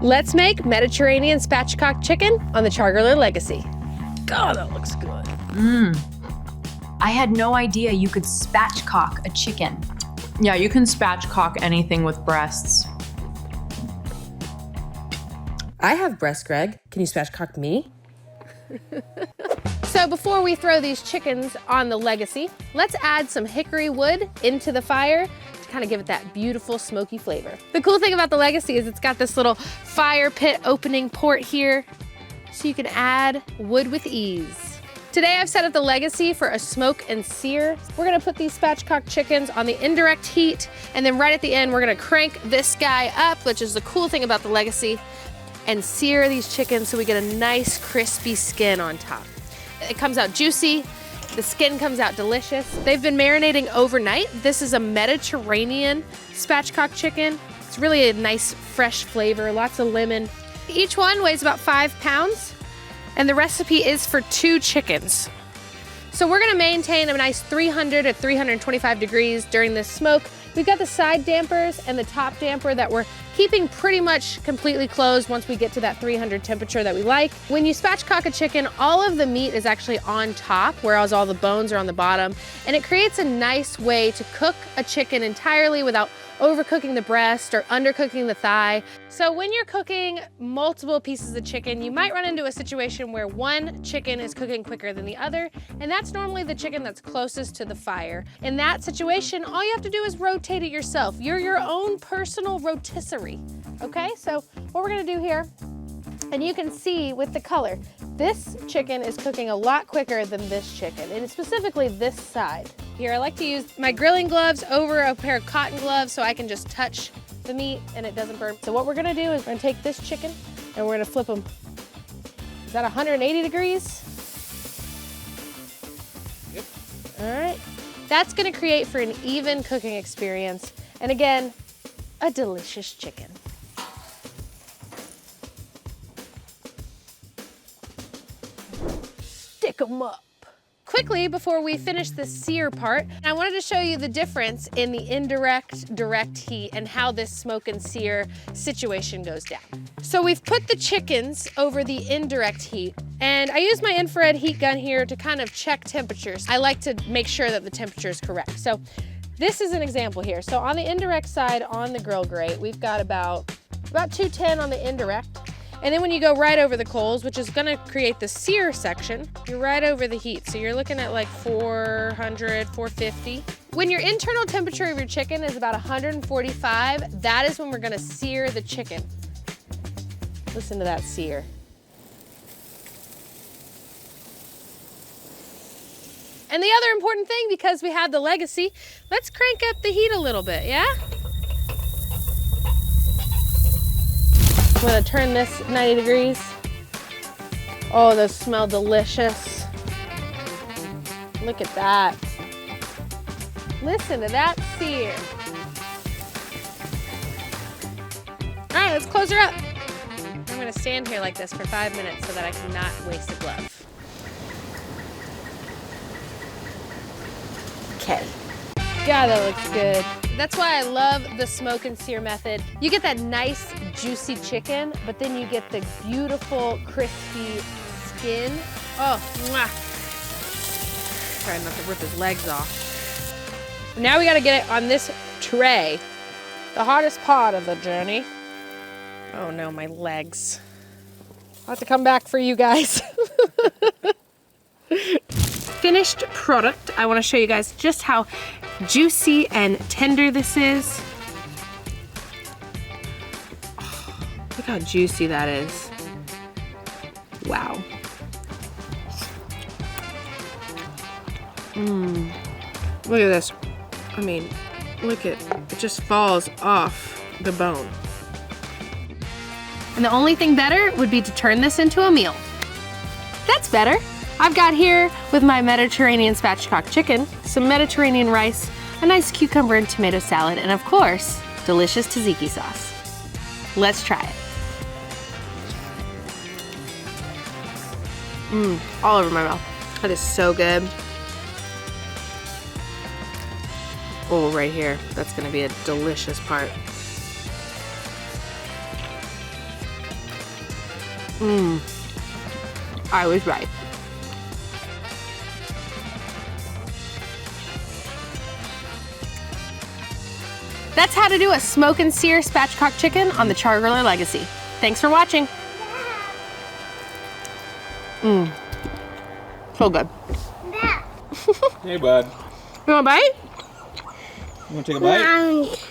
Let's make Mediterranean Spatchcock chicken on the Char-Griller Legacy. God, that looks good. I had no idea you could spatchcock a chicken. Yeah, you can spatchcock anything with breasts. I have breast, Greg. Can you spatchcock me? So before we throw these chickens on the Legacy, let's add some hickory wood into the fire to kind of give it that beautiful smoky flavor. The cool thing about the Legacy is it's got this little fire pit opening port here, so you can add wood with ease. Today I've set up the Legacy for a smoke and sear. We're gonna put these spatchcock chickens on the indirect heat, and then right at the end, we're gonna crank this guy up, which is the cool thing about the Legacy, and sear these chickens so we get a nice crispy skin on top. It comes out juicy, the skin comes out delicious. They've been marinating overnight. This is a Mediterranean spatchcock chicken. It's really a nice fresh flavor, lots of lemon. Each one weighs about 5 pounds, and the recipe is for 2 chickens. So we're gonna maintain a nice 300 to 325 degrees during this smoke. We've got the side dampers and the top damper that we're keeping pretty much completely closed once we get to that 300 temperature that we like. When you spatchcock a chicken, all of the meat is actually on top, whereas all the bones are on the bottom, and it creates a nice way to cook a chicken entirely without overcooking the breast or undercooking the thigh. So when you're cooking multiple pieces of chicken, you might run into a situation where one chicken is cooking quicker than the other, and that's normally the chicken that's closest to the fire. In that situation, all you have to do is rotate it yourself. You're your own personal rotisserie, okay? So what we're gonna do here, and you can see with the color, this chicken is cooking a lot quicker than this chicken, and specifically this side. Here, I like to use my grilling gloves over a pair of cotton gloves so I can just touch the meat and it doesn't burn. So what we're gonna do is we're gonna take this chicken and we're gonna flip them. Is that 180 degrees? Yep. All right. That's gonna create for an even cooking experience. And again, a delicious chicken. Stick 'em up. Quickly, before we finish the sear part, I wanted to show you the difference in the indirect, direct heat and how this smoke and sear situation goes down. So we've put the chickens over the indirect heat, and I use my infrared heat gun here to kind of check temperatures. I like to make sure that the temperature is correct. So this is an example here. So on the indirect side on the grill grate, we've got about 210 on the indirect. And then when you go right over the coals, which is gonna create the sear section, you're right over the heat. So you're looking at like 400, 450. When your internal temperature of your chicken is about 145, that is when we're gonna sear the chicken. Listen to that sear. And the other important thing, because we have the Legacy, let's crank up the heat a little bit, yeah? I'm gonna turn this 90 degrees. Oh, those smell delicious. Look at that. Listen to that sear. All right, let's close her up. I'm gonna stand here like this for 5 minutes so that I cannot waste a glove. Okay. God, that looks good. That's why I love the smoke and sear method. You get that nice, juicy chicken, but then you get the beautiful, crispy skin. Oh, mwah. Try not to rip his legs off. Now we gotta get it on this tray. The hardest part of the journey. Oh no, my legs. I'll have to come back for you guys. Finished product. I want to show you guys just how juicy and tender this is. Oh, look how juicy that is. Wow. Look at this. I mean, look at it, just falls off the bone. And the only thing better would be to turn this into a meal. That's better. I've got here with my Mediterranean spatchcock chicken, some Mediterranean rice, a nice cucumber and tomato salad, and of course, delicious tzatziki sauce. Let's try it. All over my mouth. That is so good. Oh, right here. That's gonna be a delicious part. I was right. That's how to do a smoke and sear spatchcock chicken on the Char-Griller Legacy. Thanks for watching. So good. Hey, bud. You want a bite? You want to take a bite?